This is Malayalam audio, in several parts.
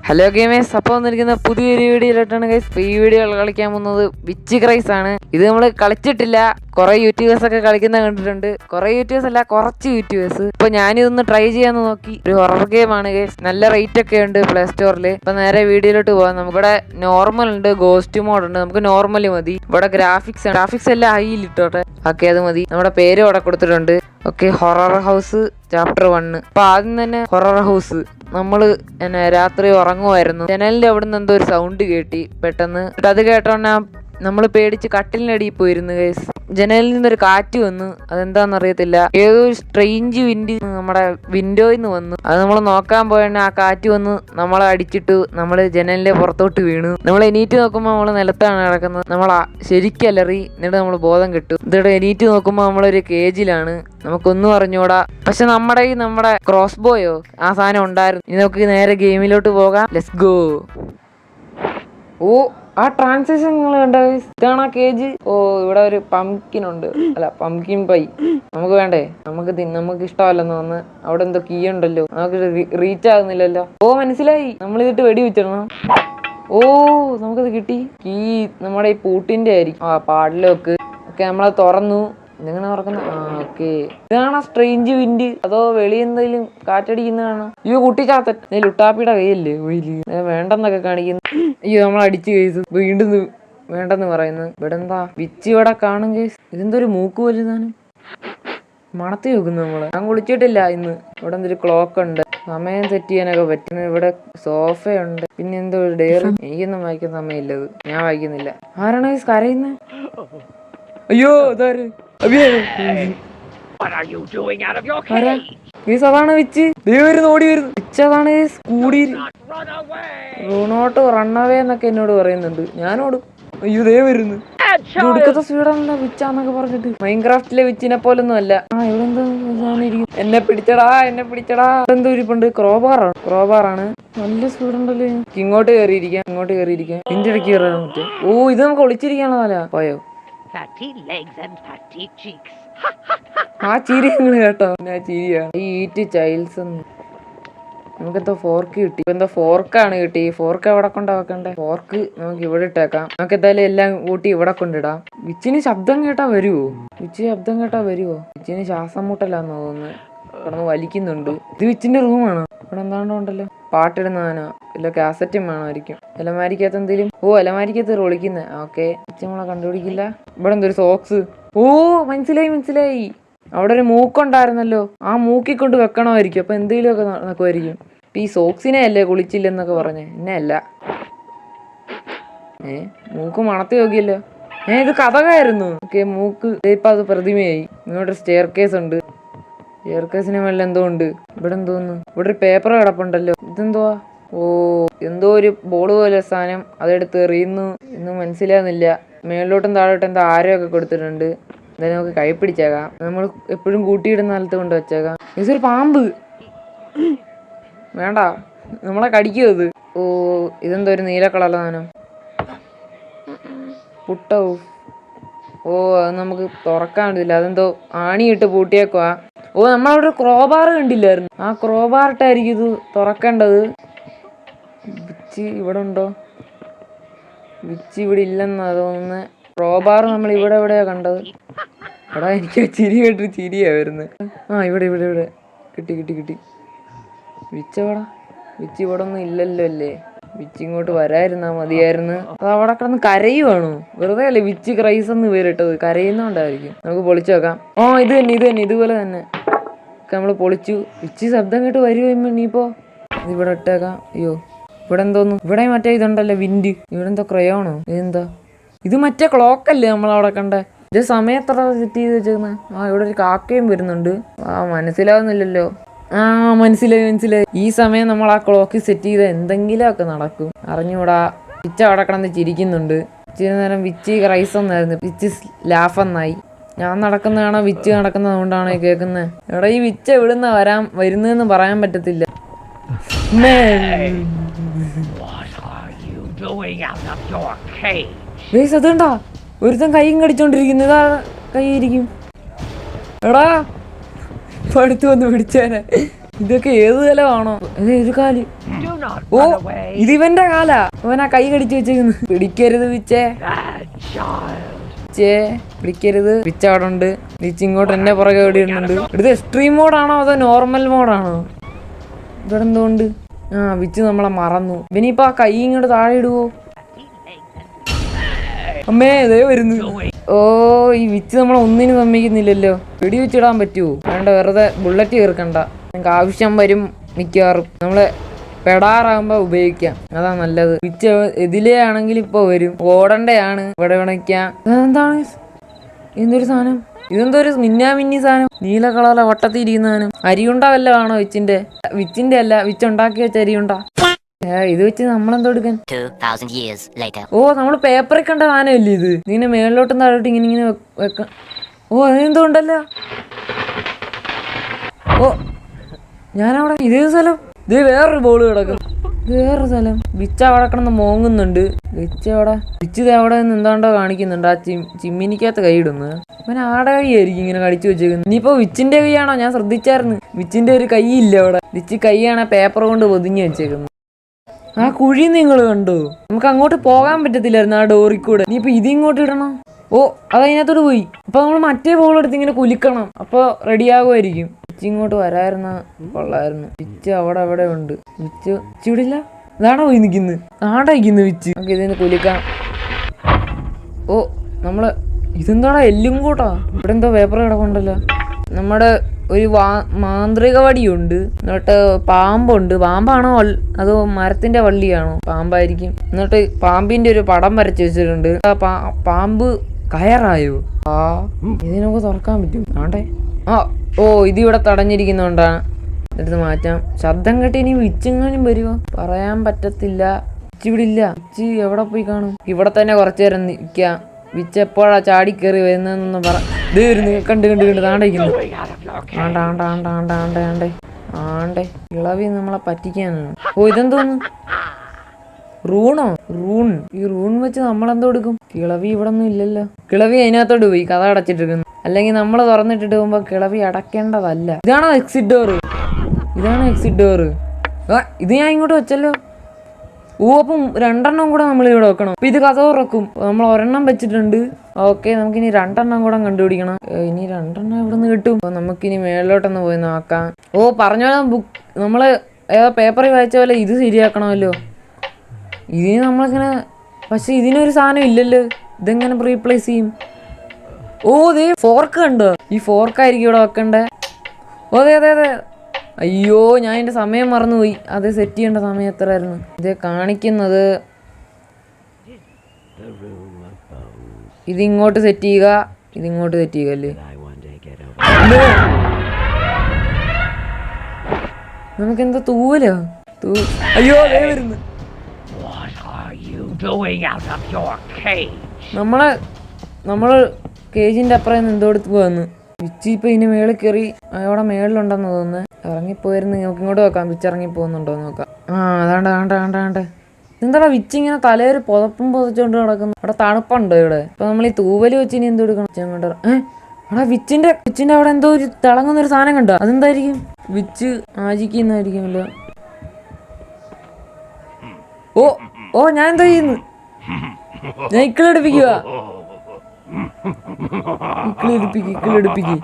ഹലോ ഗെയിമേഴ്സ്, അപ്പോൾ വന്നിരിക്കുന്ന പുതിയൊരു വീഡിയോയിലോട്ടാണ് ഗൈസ്. ഈ വീഡിയോ കളിക്കാൻ പോകുന്നത് വിച്ച് ക്രൈസ് ആണ്. ഇത് നമ്മൾ കളിച്ചിട്ടില്ല. കുറെ യൂട്യൂബേഴ്സ് ഒക്കെ കളിക്കുന്ന കണ്ടിട്ടുണ്ട്. കുറെ യൂട്യൂബേഴ്സ് അല്ല, കുറച്ച് യൂട്യൂബേഴ്സ്. ഇപ്പൊ ഞാനിതൊന്ന് ട്രൈ ചെയ്യാന്ന് നോക്കി. ഒരു ഹൊറർ ഗെയിം ആണ് ഗൈസ്. നല്ല റേറ്റ് ഒക്കെ ഉണ്ട് പ്ലേ സ്റ്റോറിൽ. ഇപ്പൊ നേരെ വീഡിയോയിലോട്ട് പോകാം. നമുക്കിവിടെ നോർമൽ ഉണ്ട്, ഗോസ്റ്റ് മോഡ് ഉണ്ട്. നമുക്ക് നോർമലി മതി. ഇവിടെ ഗ്രാഫിക്സ് എല്ലാം ഹൈയിൽ ഇട്ടോട്ടെ. ഓക്കെ, അത് മതി. നമ്മുടെ പേര് ഇവിടെ കൊടുത്തിട്ടുണ്ട്. Okay, horror house chapter 1. അപ്പൊ ആദ്യം തന്നെ ഹൊറർ ഹൗസ്. നമ്മള് രാത്രി ഉറങ്ങുമായിരുന്നു. ജനലിന്റെ അവിടെ നിന്ന് എന്തോ ഒരു സൗണ്ട് കേട്ടി പെട്ടെന്ന്. അത് കേട്ടോണ്ടാ നമ്മൾ പേടിച്ച് കട്ടിലിനടിയിൽ പോയിരുന്നു ഗൈസ്. ജനലിൽ നിന്നൊരു കാറ്റ് വന്നു. അതെന്താന്ന് അറിയത്തില്ല. ഏതോ ഒരു സ്ട്രെയിഞ്ച് വിൻഡ് നമ്മുടെ വിൻഡോയിൽ നിന്ന് വന്നു. അത് നമ്മൾ നോക്കാൻ പോയണ ആ കാറ്റ് വന്ന് നമ്മളെ അടിച്ചിട്ട് നമ്മള് ജനലിന്റെ പുറത്തോട്ട് വീണു. നമ്മൾ എണീറ്റ് നോക്കുമ്പോൾ നമ്മള് നിലത്താണ് കിടക്കുന്നത്. നമ്മൾ ശരിക്കലറി. എന്നിട്ട് നമ്മൾ ബോധം കിട്ടും. എന്നിട്ട് എണീറ്റ് നോക്കുമ്പോൾ നമ്മളൊരു കേജിലാണ്. നമുക്കൊന്നും അറിഞ്ഞൂടാ. പക്ഷെ നമ്മുടെ ക്രോസ് ബോയോ ആ സാധനം ഉണ്ടായിരുന്നു. ഇനി നമുക്ക് നേരെ ഗെയിമിലോട്ട് പോകാം. Let's go. ഓ, ആ ട്രാൻസാക്ഷൻ നിങ്ങൾ കണ്ട? ഇതാണ് ആ കേജ്. ഓ, ഇവിടെ ഒരു പംകിൻ ഉണ്ട്. അല്ല, പംകിൻ പൈ നമുക്ക് വേണ്ടേ? നമുക്ക് ഇഷ്ടമല്ലെന്ന് തോന്നുന്നു. അവിടെ എന്തോ കീ ഉണ്ടല്ലോ, നമുക്ക് റീച്ച് ആകുന്നില്ലല്ലോ. ഓ, മനസ്സിലായി. നമ്മളിതിട്ട് വെടി വെച്ചിടണം. ഓ, നമുക്കത് കിട്ടി. കീ നമ്മുടെ ഈ പൂട്ടിന്റെ ആയിരിക്കും. ആ, പാഡിലോക്ക്. ഓക്കെ, നമ്മളത് തുറന്നു. ഇതെങ്ങനെ തുറക്കുന്നത്? ആ, ഓക്കെ. ഇതാണ് സ്ട്രെയിഞ്ച് വിൻഡ്. അതോ വെളി എന്തെങ്കിലും കാറ്റടിക്കുന്നതാണോ? അയ്യോ, കുട്ടിച്ചാത്തൻ. ലുട്ടാപ്പിയുടെ കൈയല്ലേ വെയില്. വേണ്ടെന്നൊക്കെ കാണിക്കുന്നു. അയ്യോ, നമ്മൾ അടിച്ചു കേസ്. വീണ്ടും വേണ്ടെന്ന് പറയുന്നത്. ഇവിടെ എന്താ വിച്ച് ഇവിടെ കാണും കേസ്. ഇതെന്തൊരു മൂക്ക് വലുതാണ്. മണത്തി വെക്കുന്നു നമ്മള്. ഞാൻ കുളിച്ചിട്ടില്ല ഇന്ന്. ഇവിടെ എന്തൊരു ക്ലോക്ക് ഉണ്ട്. സമയം സെറ്റ് ചെയ്യാനൊക്കെ പറ്റും. ഇവിടെ സോഫയുണ്ട്. പിന്നെ എന്തോ ഒരു ഡയറി. എനിക്കൊന്നും വായിക്കാൻ സമയമില്ലത്. ഞാൻ വായിക്കുന്നില്ല. ആരാണ് കേസ് കരയുന്നത്? അയ്യോ, അതാര്? അതാണ് വിച്ച്. ഓടി വരുന്നു. വിച്ച് അതാണ് കൂടി. റൂണോട്ട് റണ്ണവേ എന്നൊക്കെ എന്നോട് പറയുന്നുണ്ട്. ഞാനോടും. അയ്യോ, ദേ വരുന്നു. ഒടുക്കത്തെ സ്പീഡാണല്ലോ വിച്ചാന്നൊക്കെ പറഞ്ഞിട്ട്. മൈൻക്രാഫ്റ്റിലെ വിച്ചിനെ പോലൊന്നും അല്ല. ആ, ഇവിടെ എന്തോ ഞാനിരിക്കും. എന്നെ പിടിച്ചടാ. എന്തോ ഇരിപ്പുണ്ട്. ക്രോബാറാണ്. നല്ല സ്പീഡുണ്ടല്ലോ. ഇങ്ങോട്ട് കയറിയിരിക്കാം. ഇതിന്റെ ഇടയ്ക്ക് കയറാൻ പറ്റും. ഓ, ഇത് നമുക്ക് ഒളിച്ചിരിക്കാനുള്ള പോയോ? ആ ചിരി നിങ്ങൾ കേട്ടോ. ആ ചിരിയാ. ഈ ഈറ്റ് ചൈൽഡ്സ്. നമുക്കെന്തോ ഫോർക്ക് കിട്ടി. ഇപ്പൊ എന്തോ ഫോർക്കാണ് കിട്ടി. ഫോർക്ക് എവിടെ കൊണ്ടാ വെക്കണ്ടേ? ഫോർക്ക് നമുക്ക് ഇവിടെ ഇട്ടേക്കാം. നമുക്ക് എന്തായാലും എല്ലാം കൂട്ടി ഇവിടെ കൊണ്ടിടാം. വിച്ചിന് ശബ്ദം കേട്ടാ വരുവോ? വിച്ചിന് ശ്വാസം മുട്ടലാന്ന് തോന്നുന്നു. കിടന്ന് വലിക്കുന്നുണ്ട്. ഇത് വിച്ചിന്റെ റൂമാണോ? ഇവിടെ എന്താണ്ടോ ഉണ്ടല്ലോ. പാട്ടിടുന്നതാനോ ഇല്ല, കാസറ്റും വേണമായിരിക്കും. അലമാരിക്കകത്ത് എന്തെങ്കിലും. ഓ, അലമാരിക്കകത്ത് ഒളിക്കുന്നേ. ഓക്കെ, വിച്ച് നമ്മളെ കണ്ടുപിടിക്കില്ല. ഇവിടെ എന്തൊരു സോക്സ്. ഓ, മനസ്സിലായി. അവിടെ ഒരു മൂക്കുണ്ടായിരുന്നല്ലോ. ആ മൂക്കിക്കൊണ്ട് വെക്കണമായിരിക്കും. അപ്പൊ എന്തെങ്കിലും ഒക്കെ നടക്കുമായിരിക്കും. ഈ സോക്സിനെ അല്ലേ കുളിച്ചില്ലെന്നൊക്കെ പറഞ്ഞേ? എന്നെ അല്ല. മൂക്ക് മണത്തി നോക്കിയല്ലോ. ഇത് കഥകായിരുന്നു. ഓക്കെ, മൂക്ക് ഇപ്പൊ അത് പ്രതിമയായി. ഇങ്ങോട്ടൊരു സ്റ്റെയർ കേസ് ഉണ്ട്. സ്റ്റെയർ കേസിന് മേലെ എന്തോ ഉണ്ട്. ഇവിടെ എന്തോന്ന്? ഇവിടെ ഒരു പേപ്പർ കിടപ്പുണ്ടല്ലോ. ഇതെന്തുവാ? ഓ, എന്തോ ഒരു ബോർഡ് പോലെ സാധനം. അതെടുത്ത് എറിയുന്നു. ഒന്നും മനസ്സിലാകുന്നില്ല. മേളിലോട്ടും താഴോട്ടും എന്തോ ആരൊക്കെ കൊടുത്തിട്ടുണ്ട്. എന്തായാലും നമുക്ക് കൈ പിടിച്ചേക്കാം. നമ്മൾ എപ്പോഴും കൂട്ടിയിടുന്ന സ്ഥലത്ത് കൊണ്ട് വെച്ചേക്കാം. ഇതൊരു പാമ്പ്. വേണ്ട, നമ്മളെ കടിക്കും അത്. ഓ, ഇതെന്തോ ഒരു നീല കളർ സാധനം. പുട്ടവും. ഓ, അത് നമുക്ക് തുറക്കാൻ പറ്റില്ല. അതെന്തോ ആണിയിട്ട് പൂട്ടിയേക്കുവാ. ഓ, നമ്മളവിടെ ഒരു ക്രോബാർ കണ്ടില്ലായിരുന്നു. ആ ക്രോബാറിട്ടായിരിക്കും ഇത് തുറക്കേണ്ടത്. വിച്ച് ഇവിടെ ഉണ്ടോ? വിച്ച് ഇവിടെ ഇല്ലെന്നാ തോന്നുന്നത്. ക്രോബാർ നമ്മൾ എവിടെയാ കണ്ടത്? എടാ, എനിക്ക് ചിരി കേട്ട് ചിരിയാ വരുന്നത്. ആ, ഇവിടെ കിട്ടി. വിച്ചെവിടാ? വിച്ച് ഇവിടെ ഒന്നും ഇല്ലല്ലോ അല്ലേ? വിച്ച് ഇങ്ങോട്ട് വരായിരുന്നാ മതിയായിരുന്നു. അത് അവിടെ കിടന്ന് കരയുവാണോ? വെറുതെ അല്ലേ വിച്ച് ക്രൈസ് എന്ന് പേരിട്ടത്? കരയുന്നോണ്ടായിരിക്കും. നമുക്ക് പൊളിച്ചു വെക്കാം. ഓ, ഇത് തന്നെ ഇതുപോലെ തന്നെ നമ്മള് പൊളിച്ചു. വിച്ച് ശബ്ദം കേട്ട് വരുമ്പോ നീപ്പോ ഇവിടെ ഇട്ടേക്കാം. അയ്യോ, ഇവിടെ എന്തോന്നു? ഇവിടെ മറ്റേ ഇതുണ്ടല്ലോ, വിൻഡ്. ഇവിടെ എന്തോ ക്രയോണോ? ഇതെന്താ? ഇത് മറ്റേ ക്ലോക്കല്ലേ നമ്മളവിടെ കണ്ടേ? ഇത് സമയത്ര സെറ്റ് ചെയ്ത് വെച്ചേക്കുന്നത്. ആ, ഇവിടെ ഒരു കാക്കയും വരുന്നുണ്ട്. ആ, മനസ്സിലാവുന്നില്ലല്ലോ. ആ, മനസ്സിലായി. ഈ സമയം നമ്മൾ ആ ക്ലോക്ക് സെറ്റ് ചെയ്ത എന്തെങ്കിലും ഒക്കെ നടക്കും. അറിഞ്ഞൂടാ. വിച്ച് അവിടെ കിടന്ന് ചിരിക്കുന്നുണ്ട്. ഇച്ചിരി നേരം വിച്ച് ക്രൈസ് എന്നായിരുന്നു. വിച്ച് ലാഫ് എന്നായി. ഞാൻ നടക്കുന്നതാണോ വിച്ച് നടക്കുന്നത് കൊണ്ടാണോ കേൾക്കുന്നത്? എടാ, ഈ വിച്ച് എവിടുന്ന വരുന്നതെന്ന് പറയാൻ പറ്റത്തില്ല. അതുണ്ടാ ഒരുത്തൻ കൈയും കടിച്ചോണ്ടിരിക്കുന്നു. ഇതാ കൈയിരിക്കും. എടാ, അടുത്ത് വന്ന് പിടിച്ചേനെ. ഇതൊക്കെ ഏത് കാലമാണോ? ഒരു കാല്. ഓ ഇതിവന്റെ കാലാ. അവൻ ആ കൈ കടിച്ചു വെച്ചേക്കുന്നു. പിടിക്കരുത് വിച്ചേ, പിടിക്കരുത്. വിച്ച് അവിടെ ഉണ്ട്. വിച്ച് ഇങ്ങോട്ട് എന്നെ പുറകെ ഓടിയിടുന്നുണ്ട്. ഇത് എക്സ്ട്രീം മോഡാണോ അതോ നോർമൽ മോഡാണോ? ഇവിടെ എന്തുകൊണ്ട്? വിച്ച് നമ്മളെ മറന്നു. ഇനിയിപ്പോ ആ കൈ ഇങ്ങോട്ട് താഴെ ഇടുവോ? അമ്മേ ഇതേ വരുന്നു. ഓ ഈ വിച്ച് നമ്മളെ ഒന്നിനും സമ്മതിക്കുന്നില്ലല്ലോ. വെടി വെച്ചിടാൻ പറ്റുമോ? വേണ്ട, വെറുതെ ബുള്ളറ്റ് ചേർക്കണ്ട. നമുക്ക് ആവശ്യം വരും മിക്കവാറും. നമ്മള് പെടാറാകുമ്പോ ഉപയോഗിക്കാം, അതാ നല്ലത്. വിച്ച് ഇതിലേ ആണെങ്കിൽ ഇപ്പൊ വരും. ഓടണ്ടയാണ്. ഇവിടെ വിളിക്കാം. എന്താണ് എന്തൊരു സാധനം? ഇതെന്തോ ഒരു മിന്നാമിന്നി സാധനം, നീല കളറിലെ വട്ടത്തിരിക്കുന്ന സാധനം. അരിയുണ്ട വല്ലതാണോ വിച്ചിന്റെ? വിച്ചിന്റെ അല്ല, വിച്ച് ഉണ്ടാക്കി വെച്ച അരിയുണ്ട. ഇത് വെച്ച് നമ്മളെന്തോ എടുക്കാൻ? ഓ നമ്മള് പേപ്പറിൽ കണ്ട സാധനമല്ലേ ഇത്? ഇങ്ങനെ മേളിലോട്ടും താഴോട്ടും ഇങ്ങനെ ഇങ്ങനെ വെക്കാം. ഓ അതെന്തോ ഉണ്ടല്ലോ. ഓ ഞാനവിടെ ഇതേ സ്ഥലം. ഇത് വേറൊരു ബോള് കിടക്കും. ഇത് വേറൊരു സ്ഥലം. വിച്ച് അവിടെ കിടന്ന് മോങ്ങുന്നുണ്ട്. വിച്ച് അവിടെ നിന്ന് എന്താണ്ടോ കാണിക്കുന്നുണ്ട്. ആ ചിമ്മിനിക്കകത്ത് കൈ ഇടുന്നു. അവൻ ആടെ കൈ ആയിരിക്കും ഇങ്ങനെ കടിച്ചു വെച്ചേക്കുന്നത്. ഇനിയിപ്പോ വിച്ചിന്റെ കൈയാണോ? ഞാൻ ശ്രദ്ധിച്ചായിരുന്നു വിച്ചിന്റെ ഒരു കൈ ഇല്ല അവിടെ. വിച്ച് കൈയാണ് പേപ്പർ കൊണ്ട് പൊതിഞ്ഞ് വെച്ചേക്കുന്നത്. ആ കുഴി നിങ്ങൾ കണ്ടോ? നമുക്ക് അങ്ങോട്ട് പോകാൻ പറ്റത്തില്ലായിരുന്നു ആ ഡോറിൽ കൂടെ. ഇനിയിപ്പോ ഇതിങ്ങോട്ട് ഇടണം. ഓ അതതിനകത്തോട്ട് പോയി. അപ്പൊ നമ്മൾ മറ്റേ ബോൾ എടുത്ത് ഇങ്ങനെ കുലുക്കണം. അപ്പൊ റെഡി ആകുമായിരിക്കും. വിച്ച് ഇങ്ങോട്ട് വരായിരുന്ന കൊള്ളായിരുന്നു. വിച്ച് അവിടെ ഉണ്ട്. വിച്ച് ഇവിടെ ഇല്ല. ഇതാണോ പോയി നിൽക്കുന്നത്? ആടായിക്കുന്നു വിച്ച്. നമുക്ക് ഇതിന് കുലുക്കാം. ഓ നമ്മള് ഇതെന്താടാ എല്ലും കൂട്ടാ. ഇവിടെ എന്തോ പേപ്പർ കിടപ്പുണ്ടല്ലോ. നമ്മുടെ ഒരു മാന്ത്രിക വടിയുണ്ട്. എന്നിട്ട് പാമ്പുണ്ട്. പാമ്പാണോ അതോ മരത്തിന്റെ വള്ളിയാണോ? പാമ്പായിരിക്കും. എന്നിട്ട് പാമ്പിന്റെ ഒരു പടം വരച്ച് വെച്ചിട്ടുണ്ട്. പാമ്പ് കയറായോ? ഇതിനൊക്കെ തുറക്കാൻ പറ്റും. ആണ്ടേ ഓ ഇതിവിടെ തടഞ്ഞിരിക്കുന്നോണ്ടാണ്. എടുത്ത് മാറ്റാം. ശബ്ദം കേട്ട് ഇനി വിച്ചെങ്ങാനും വരുമോ? പറയാൻ പറ്റത്തില്ല. വിച്ച് ഇവിടെ ഇല്ല. വിച്ച് എവിടെ പോയി കാണും? ഇവിടെ തന്നെ കുറച്ചു നേരം നിൽക്കാം. വിച്ച് എപ്പോഴാ ചാടി കയറി വരുന്നതെന്നൊന്ന് പറ. ഇത് വരുന്നു. കണ്ട് താണ്ടിരിക്കുന്നു. ആണ്ടേ ഇളവി നമ്മളെ പറ്റിക്കാനാണ്. ഓ ഇതെന്തോന്ന്? റൂണോ? ഈ റൂൺ വെച്ച് നമ്മളെന്തോ എടുക്കും? കിളവി ഇവിടെ ഒന്നും ഇല്ലല്ലോ. കിളവി അതിനകത്തോട്ട് പോയി കഥ അടച്ചിട്ടിരിക്കുന്നു. അല്ലെങ്കിൽ നമ്മൾ തുറന്നിട്ടിട്ട് പോകുമ്പോ കിളവി അടയ്ക്കേണ്ടതല്ല. ഇതാണോ എക്സിറ്റ് ഡോറ്? ഇത് ഞാൻ ഇങ്ങോട്ട് വെച്ചല്ലോ. ഓ അപ്പം 2 കൂടെ നമ്മൾ ഇവിടെ വെക്കണം. അപ്പൊ ഇത് കഥ തുറക്കും. നമ്മൾ 1 വെച്ചിട്ടുണ്ട്. ഓക്കെ നമുക്കിനി 2 കൂടെ കണ്ടുപിടിക്കണം. ഇനി 2 ഇവിടെ നിന്ന് കിട്ടും. അപ്പൊ നമുക്കിനി മേളിലോട്ടൊന്ന് പോയി നോക്കാം. ഓ പറഞ്ഞ നമ്മള് ഏതോ പേപ്പറിൽ വായിച്ച പോലെ ഇത് ശരിയാക്കണമല്ലോ. ഇതിന് നമ്മളിങ്ങനെ, പക്ഷെ ഇതിനൊരു സാധനം ഇല്ലല്ലോ. ഇതെങ്ങനെ റീപ്ലേസ് ചെയ്യും? ഓ ദേ ഫോർക്ക് കണ്ടോ? ഈ ഫോർക്കായിരിക്കും ഇവിടെ വെക്കണ്ടേ. ഓ അതെ. അയ്യോ ഞാൻ എൻ്റെ സമയം മറന്നുപോയി. അത് സെറ്റ് ചെയ്യേണ്ട സമയം എത്രയായിരുന്നു? ഇത് കാണിക്കുന്നത് ഇതിങ്ങോട്ട് സെറ്റ് ചെയ്യുക, ഇതിങ്ങോട്ട് സെറ്റ് ചെയ്യുക അല്ലേ? നമുക്കെന്താ തൂവലോ? അയ്യോ അതേ വരുന്നു. നമ്മള് കേജിന്റെ അപ്പുറം എന്തോ എടുത്ത് പോന്നു. വിച്ച് ഇപ്പൊ ഇതിന് മേളിൽ കയറി അവിടെ മേളിലുണ്ടെന്ന് തോന്നുന്നു. ഇറങ്ങിപ്പോയിരുന്നു. നമുക്ക് ഇങ്ങോട്ട് നോക്കാം. വിച്ച് ഇറങ്ങി പോകുന്നുണ്ടോ നോക്കാം. അതാണ്ട് എന്താടാ വിച്ച് ഇങ്ങനെ തലയൊരു പുതപ്പും പുതച്ചോണ്ട് നടക്കുന്നു. അവിടെ തണുപ്പുണ്ടോ ഇവിടെ? അപ്പൊ നമ്മൾ ഈ തൂവല് വെച്ച് ഇനി എന്തോ എടുക്കണം? അവിടെ വിച്ചിന്റെ അവിടെ എന്തോ ഒരു തിളങ്ങുന്നൊരു സാധനം കണ്ടോ? അതെന്തായിരിക്കും? വിച്ച് ആചിക്കുന്നതായിരിക്കുമല്ലോ. ഓ ഞാൻ എന്തോ ചെയ്യുന്നു? ഞാൻ ഇക്കിളെടുപ്പിക്കുക. ഇക്കിളെടുപ്പിക്ക്.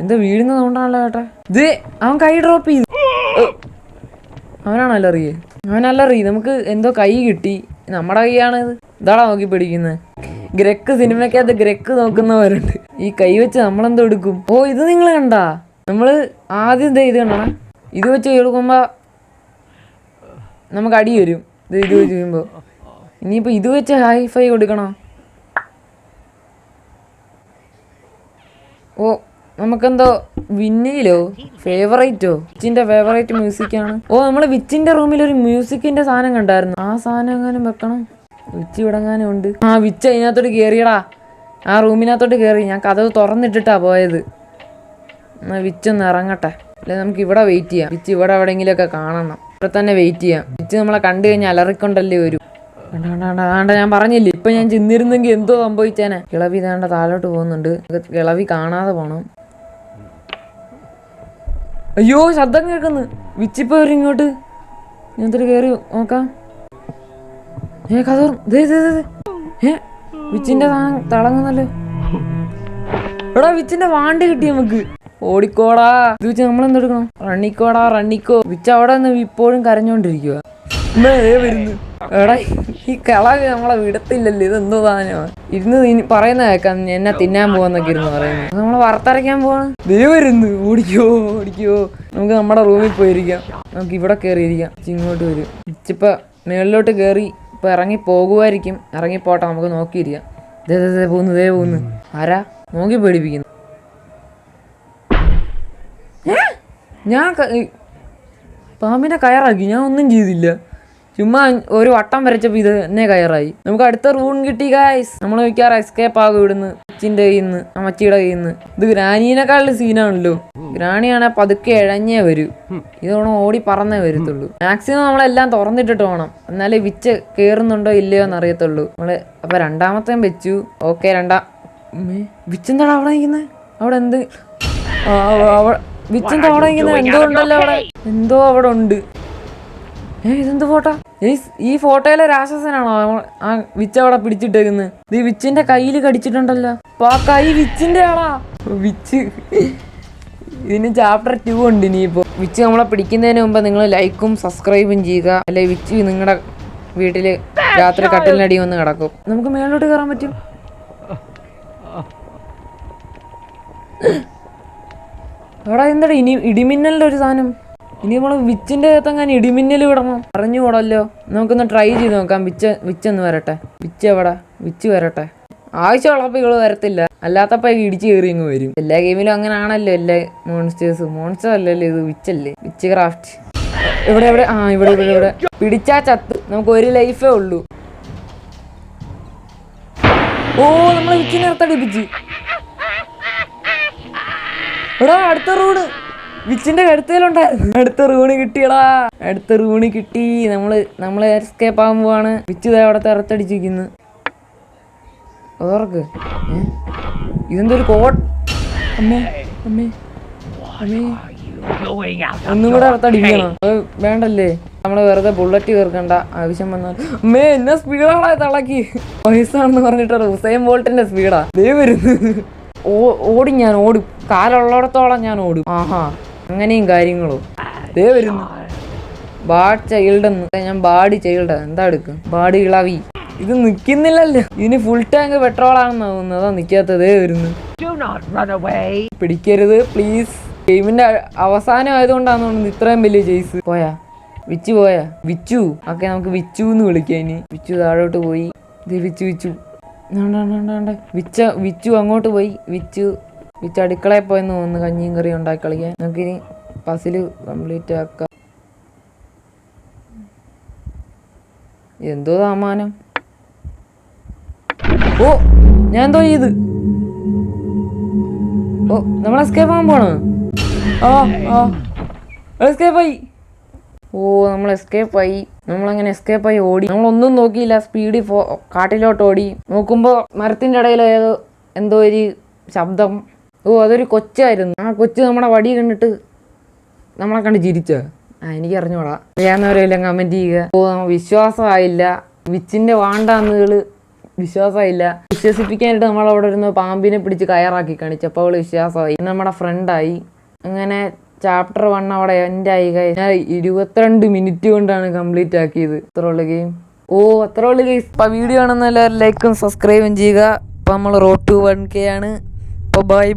എന്താ വീഴുന്നത് കൊണ്ടാണല്ലോ ചേട്ടാ. ഇത് അവൻ കൈ ഡ്രോപ്പ് ചെയ്തു. അവനാണ് അലറിയേ. നമുക്ക് എന്തോ കൈ കിട്ടി. നമ്മുടെ കൈയാണിത്. ഇതാടാ നോക്കി പിടിക്കുന്നത്. ഗ്രക്ക് സിനിമയ്ക്കകത്ത് ഗ്രക്ക് നോക്കുന്നവരുണ്ട്. ഈ കൈ വെച്ച് നമ്മളെന്തോ എടുക്കും? ഓ ഇത് നിങ്ങൾ കണ്ടാ? നമ്മള് ആദ്യം ഇത് കണ്ടോ? ഇത് വെച്ച് എടുക്കുമ്പോ നമുക്ക് അടി വരും. ഇത് വെച്ച് ചെയ്യുമ്പോ ഇനിയിപ്പോ ഇത് വെച്ച് ഹൈഫൈ കൊടുക്കണോ? ഓ നമുക്കെന്തോ വിന്നയിലോ ഫേവറേറ്റോ? വിച്ചിന്റെ ഫേവറേറ്റ് മ്യൂസിക്കാണ്. ഓ നമ്മള് വിച്ചിന്റെ റൂമിൽ ഒരു മ്യൂസിക്കിന്റെ സാധനം കണ്ടായിരുന്നു. ആ സാധനം എങ്ങാനും വെക്കണം. വിച്ച് വിടങ്ങാനും ഉണ്ട്. വിച്ച് അതിനകത്തോട്ട് കയറിയടാ. ആ റൂമിനകത്തോട്ട് കയറി. ഞാൻ കഥ തുറന്നിട്ടിട്ടാ പോയത്. എന്നാ വിച്ചൊന്ന് ഇറങ്ങട്ടെ. അല്ലെ നമുക്ക് ഇവിടെ വെയിറ്റ് ചെയ്യാം. വിച്ച് ഇവിടെ എവിടെയെങ്കിലുമൊക്കെ കാണണം. ഇവിടെ തന്നെ വെയിറ്റ് ചെയ്യാം. വിച്ച് നമ്മളെ കണ്ടു കഴിഞ്ഞാൽ അലറിക്കൊണ്ടല്ലേ വരും. ഞാൻ പറഞ്ഞില്ലേ ഇപ്പൊ ഞാൻ ചെന്നിരുന്നെങ്കിൽ എന്തോ സംഭവിച്ചേനെ. കിളവി ഇതാണ്ട് താഴോട്ട് പോകുന്നുണ്ട്. കിളവി കാണാതെ പോണം. അയ്യോ ശബ്ദം കേൾക്കുന്നു. വിച്ചിപ്പോ വരും ഇങ്ങോട്ട്. ഞാൻ എന്തൊരു കയറി നോക്കാം. കഥ വിച്ചിന്റെ തിളങ്ങുന്നല്ലോ. എടാ വിച്ചിന്റെ വാണ്ട് കിട്ടി നമുക്ക്. ഓടിക്കോടാ. ഇത് വെച്ച് നമ്മളെന്തെടുക്കണം? റണ്ണിക്കോ. വിച്ച് അവിടെ നിന്ന് ഇപ്പോഴും കരഞ്ഞോണ്ടിരിക്കുക. വരുന്നു. എടാ ഈ കള നമ്മളെ വിടത്തില്ലല്ലോ. ഇതെന്തോ സാധനമാണ്. ഇരുന്ന് പറയുന്ന കേൾക്കാം എന്നെ തിന്നാൻ പോവാന്നൊക്കെ ഇരുന്ന് പറയുന്നത്. നമ്മളെ വറുത്തരയ്ക്കാൻ പോവാണ്. വരുന്നു. ഓടിക്കോ. നമുക്ക് നമ്മുടെ റൂമിൽ പോയിരിക്കാം. നമുക്ക് ഇവിടെ കയറിയിരിക്കാം. ഇങ്ങോട്ട് വരും. ഇച്ചിപ്പ മേളിലോട്ട് കയറി ഇപ്പൊ ഇറങ്ങി പോകുമായിരിക്കും. ഇറങ്ങിപ്പോട്ടെ, നമുക്ക് നോക്കിയിരിക്കാം. പോകുന്നു. ആരാ നോക്കി പേടിപ്പിക്കുന്നു? ഞാൻ പാമ്പിനെ കയറാക്കി. ഞാൻ ഒന്നും ചെയ്തില്ല. ചുമ്മാ ഒരു വട്ടം വരച്ചപ്പോൾ ഇത് എന്നെ കയറായി. നമുക്ക് അടുത്ത റൂം കിട്ടി ഗായ്സ്. നമ്മൾ മിക്കവാറും എസ്കേപ്പ് ആകും ഇവിടുന്ന്. അച്ഛൻ്റെ കയ്യിൽ നിന്ന്, അമ്മച്ചിയുടെ കയ്യിൽ നിന്ന്. ഇത് ഗ്രാനീനെക്കാളും സീനാണല്ലോ. ഗ്രാണിയാണെങ്കിൽ പതുക്കെ ഇഴഞ്ഞേ വരൂ. ഇതോണം ഓടി പറന്നേ വരത്തുള്ളൂ. മാക്സിമം നമ്മളെല്ലാം തുറന്നിട്ടിട്ട് വേണം, എന്നാലേ വിച്ച് കയറുന്നുണ്ടോ ഇല്ലയോ എന്ന് അറിയത്തുള്ളൂ നമ്മള്. അപ്പൊ രണ്ടാമത്തേം വെച്ചു. ഓക്കെ. വിച്ചെന്താടാ അവിടെ നിൽക്കുന്നത്? അവിടെ എന്ത് വിച്ചെന്താ അവിടെ നിൽക്കുന്നത്? എന്തോ ഉണ്ടല്ലോ അവിടെ. എന്തോ അവിടെ ഉണ്ട്. ഇതെന്ത് ഫോട്ടോ? ഈ ഫോട്ടോയിലെ രാക്ഷസനാണോ ആ വിച്ച് അവിടെ പിടിച്ചിട്ടേക്കുന്നത്? ഇത് വിച്ചിന്റെ കയ്യിൽ കടിച്ചിട്ടുണ്ടല്ലോ. അപ്പൊ ആ കൈ വിച്ചിന്റെ ആളാ. വിച്ച് ഇതിന് ചാപ്റ്റർ 2 ഉണ്ട് ഇനിയിപ്പോ. വിച്ച് നമ്മളെ പിടിക്കുന്നതിന് മുമ്പ് നിങ്ങൾ ലൈക്കും സബ്സ്ക്രൈബും ചെയ്യുക. അല്ലെ വിച്ച് നിങ്ങളുടെ വീട്ടില് രാത്രി കട്ടിലിനടി വന്ന് കിടക്കും. നമുക്ക് മേളിലോട്ട് കയറാൻ പറ്റും. എടാ എന്താ ഇടിമിന്നലിന്റെ ഒരു സാധനം. ഇനി നമ്മൾ വിച്ചിന്റെ അകത്തെങ്ങനെ ഇടിമിന്നൽ വിടണം പറഞ്ഞു കൂടല്ലോ. നമുക്കൊന്ന് ട്രൈ ചെയ്ത് നോക്കാം. വിച്ചൊന്ന് വരട്ടെ. വിച്ച് വരട്ടെ. ആവശ്യമുള്ളപ്പോൾ ഇവള് വരത്തില്ല, അല്ലാത്തപ്പോ ഇടിച്ച് കയറി ഇങ്ങ് വരും. എല്ലാ ഗെയിമിലും അങ്ങനെ ആണല്ലോ. എല്ലാ മോൺസ്റ്റർ അല്ലല്ലോ ഇത്. വിച്ചല്ലേ, വിച്ച് ക്രാഫ്റ്റ്. ഇവിടെ ഇവിടെ പിടിച്ചാ ചത്ത്. നമുക്ക് ഒരു ലൈഫേ ഉള്ളൂ. ഓ നമ്മളെ വിച്ചിനെ നിർത്തടിപ്പിച്ച്. എടാ അടുത്ത റൂണ് വിച്ചിന്റെ കഴുത്തേലുണ്ടായിരുന്നു. അടുത്ത റൂണ് കിട്ടി. നമ്മള് എസ്കേപ്പ് ആകാൻ പോവാണ്. വിച്ച് അവിടെ തിറത്തടിച്ചിരിക്കുന്നു. അതോർക്ക് ഇതെന്തൊരു കോട്ട്. അമ്മേ ഒന്നും കൂടെ ഇറത്തടിക്കണം. അത് വേണ്ടല്ലേ. നമ്മള് വെറുതെ ബുള്ളറ്റ് കയർക്കണ്ട. ആവശ്യം വന്നാൽ എന്നെ സ്പീഡാണോ തിളക്കി. വയസ്സാണെന്ന് പറഞ്ഞിട്ട് ഉസൈൻ ബോൾട്ടിന്റെ സ്പീഡാ. വരുന്നു. ഞാൻ ഓടും. കാലുള്ളിടത്തോളം ഞാൻ ഓടും. ആഹാ അങ്ങനെയും കാര്യങ്ങളോ. വരുന്നു. ബാഡ് ചൈൽഡെന്ന്. ഞാൻ ബാഡി ചൈൽഡ്. എന്താ എടുക്കും? ബാഡി ഇളവി. ഇത് നിക്കുന്നില്ലല്ലോ. ഇതിന് ഫുൾ ടാങ്ക് പെട്രോളാണെന്ന് തോന്നുന്നു. അതാ നിക്കാത്തതേ വരുന്നു. പിടിക്കരുത് പ്ലീസ്. ഗെയിമിന്റെ അവസാനം ആയതുകൊണ്ടാന്ന് തോന്നുന്നു ഇത്രയും വലിയ ചേസ്. വിച്ചു ഓക്കെ നമുക്ക് വിച്ചു എന്ന് വിളിക്കാം ഇനി. വിച്ചു താഴോട്ട് പോയി. ഇത് വിച്ചു വിച്ചു അങ്ങോട്ട് പോയി. വിച്ചു അടുക്കളയിൽ പോയെന്ന് തോന്നുന്നു കഞ്ഞിയും കറിയും ഉണ്ടാക്കി കളിക്കാൻ. നമുക്കിനി പസില് കംപ്ലീറ്റ് ആക്കാം. എന്തോ സാമാനം. ഓ ഞാൻ എന്തോ ചെയ്ത്. ഓ നമ്മൾ എസ്കേപ്പ് ആകാൻ പോണോ? എസ്കേപ്പായി. നമ്മൾ എസ്കേപ്പായി. നമ്മളങ്ങനെ എസ്കേപ്പായി ഓടി. നമ്മളൊന്നും നോക്കിയില്ല. സ്പീഡിൽ കാട്ടിലോട്ട് ഓടി. നോക്കുമ്പോൾ മരത്തിൻ്റെ ഇടയിൽ എന്തോ ഒരു ശബ്ദം. അതൊരു കൊച്ചായിരുന്നു. ആ കൊച്ച് നമ്മുടെ വടി കണ്ടിട്ട് നമ്മളെ കണ്ട് ചിരിച്ചോ? എനിക്ക് അറിഞ്ഞോളാം. അറിയാവുന്നവരെല്ലാം കമൻറ്റ് ചെയ്യുക. വിശ്വാസമായില്ല. വിച്ചിൻ്റെ വാണ്ടാന്നുകള് വിശ്വാസമായില്ല. വിശ്വസിപ്പിക്കാനായിട്ട് നമ്മളവിടെ ഇരുന്ന് പാമ്പിനെ പിടിച്ച് കയറാക്കി കാണിച്ചപ്പോൾ അവള് വിശ്വാസമായി. നമ്മുടെ ഫ്രണ്ടായി. അങ്ങനെ ചാപ്റ്റർ 1 അവിടെ എൻ്റെ ആയി. ഞാൻ 22 മിനിറ്റ് കൊണ്ടാണ് കംപ്ലീറ്റ് ആക്കിയത്. അത്ര ഉള്ള ഗെയിം. ഇപ്പൊ വീഡിയോ ആണെന്ന് എല്ലാവരും ലൈക്കും സബ്സ്ക്രൈബും ചെയ്യുക. ഇപ്പൊ നമ്മൾ റോഡ് ടു 1K ആണ്. ബൈ